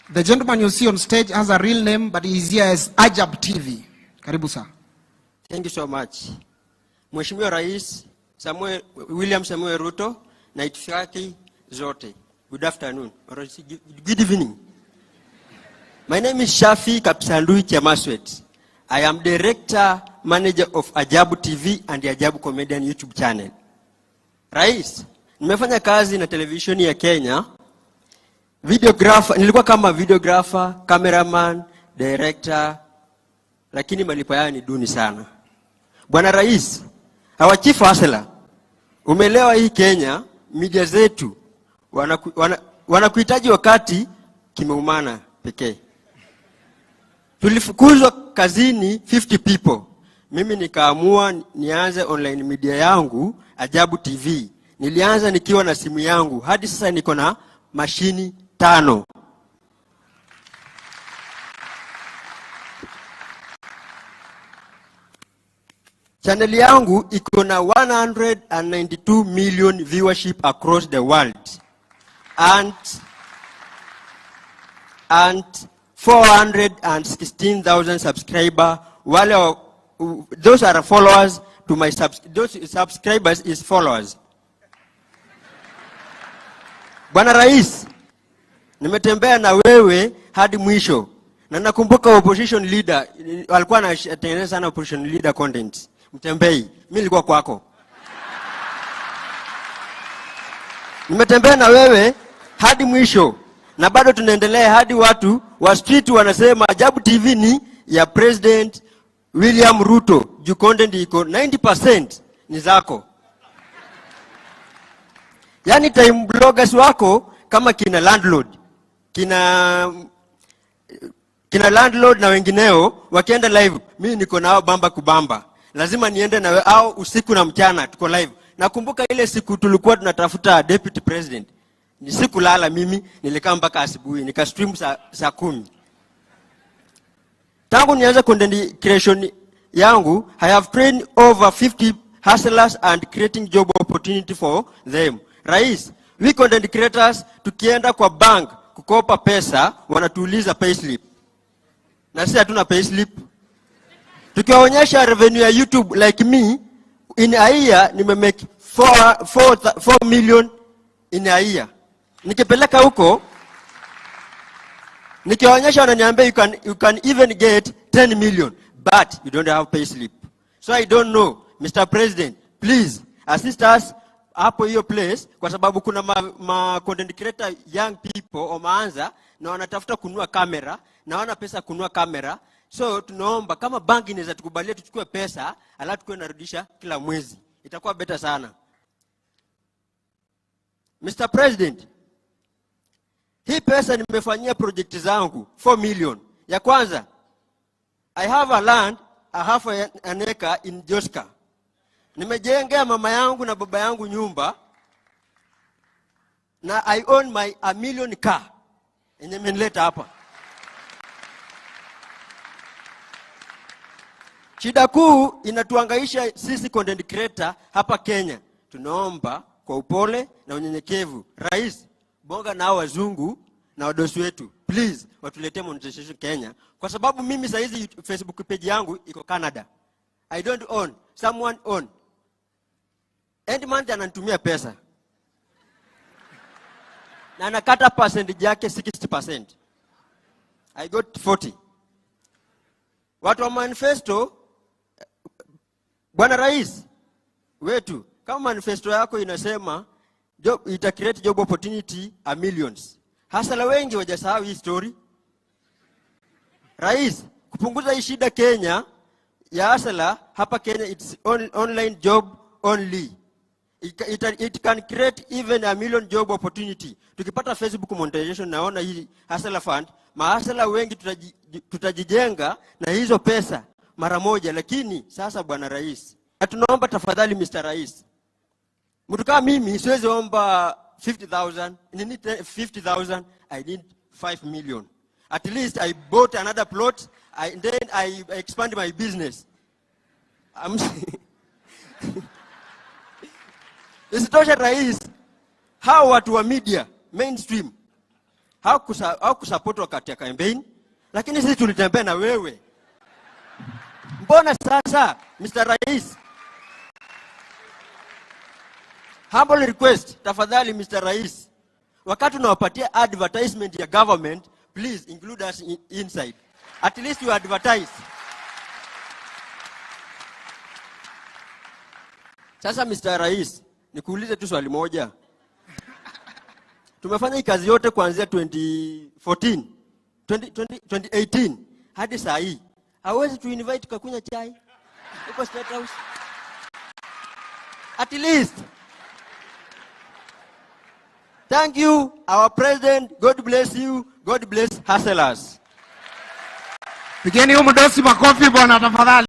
The gentleman you see on stage has a real name, but he is here as Ajaabu TV. Karibu sir. Thank you so much. Mheshimiwa Rais William Samuel Ruto na itifaki zote. Good afternoon or good evening. My name is Shafi Kapsandui Chemaswet. I am director manager of Ajaabu TV and the Ajaabu Comedian YouTube channel. Rais, nimefanya kazi na televisheni ya Kenya. Videographer, nilikuwa kama videographer, cameraman, director, lakini malipo yao ni duni sana. Bwana Rais, our chief hustler, umelewa hii Kenya, media zetu wanakuhitaji wakati kimeumana pekee. Tulifukuzwa kazini 50 people. Mimi nikaamua nianze online media yangu Ajaabu TV. Nilianza nikiwa na simu yangu. Hadi sasa niko na mashini 5. Channel yangu iko na 192 million viewership across the world. And 416,000 subscribers. Those are followers to my those subscribers is followers. Bwana Rais, nimetembea na wewe hadi mwisho. Na nakumbuka opposition leader alikuwa anatengeneza sana opposition leader content. Mutembei, mimi nilikuwa kwako. Nimetembea na wewe hadi mwisho. Na bado tunaendelea hadi watu wa street wanasema Ajaabu TV ni ya President William Ruto. Juu content iko 90% ni zako. Yani time bloggers wako kama kina landlord. Kina landlord na wengineo wakienda live, mimi niko nao bamba kubamba. Lazima niende na wewe au usiku na mchana tuko live. Nakumbuka ile siku tulikuwa tunatafuta deputy president. Ni siku lala mimi, nilikaa mpaka asubuhi, nika stream saa 10. Tangu nianze content creation yangu, I have trained over 50 hustlers and creating job opportunity for them. Rais, we content creators tukienda kwa bank kukopa pesa, wanatuuliza payslip. Na sisi hatuna payslip. Tukiwaonyesha revenue ya YouTube like me, in a year nimemake 4 million in a year. Nikipeleka huko, nikiwaonyesha wananiambia you can even get 10 million, but you don't have payslip. So I don't know, Mr. President, please assist us hapo hiyo place, kwa sababu kuna content creator young people wameanza na wanatafuta kununua kamera na wana pesa kununua kamera. So tunaomba kama banki inaweza tukubalia tuchukue pesa alafu tukue narudisha kila mwezi, itakuwa better sana. Mr. President, hii pesa nimefanyia project zangu 4 million. Ya kwanza, I have a land, I have an acre in Joska. Nimejengea mama yangu na baba yangu nyumba, na I own my $1 million car. Yenye menileta hapa. Shida kuu inatuangaisha sisi content creator hapa Kenya. Tunaomba kwa upole na unyenyekevu, Rais, bonga na wazungu na wadosi wetu, please watuletee monetization Kenya, kwa sababu mimi saa hizi Facebook page yangu iko Canada. I don't own, someone own. End month ananitumia pesa. Na anakata percentage yake 60%. I got 40. Watu wa manifesto, Bwana Rais wetu, kama manifesto yako inasema ita create job opportunity a millions. Hasala wengi wajasahau hii story. Rais, kupunguza hii shida Kenya ya hasala hapa Kenya, it's online job only. It can create even a million job opportunity. Tukipata Facebook monetization, naona hii hasala fund, mahasala wengi tutajijenga na hizo pesa mara moja. Lakini sasa Bwana Rais, tunaomba tafadhali Mr. Rais, mtu kama mimi siwezi omba 50,000, I need 50,000, I need 5 million. At least I bought another plot, then I expand my business. Isitoshe Rais, hao watu wa media mainstream Hawakusupport wakati ya campaign, lakini sisi tulitembea na wewe. Mbona sasa, Mr. Rais? Humble request, tafadhali Mr. Rais, wakati unawapatia advertisement ya government, please include us inside. At least you advertise. Sasa Mr. Rais, nikuulize tu swali moja. Tumefanya hii kazi yote kuanzia 2018 hadi saa hii. Hawezi tu invite tukakunywa chai uko State House? At least. Thank you, our president. God bless you. God bless hustlers. Pigeni huyu mdosi makofi bwana tafadhali.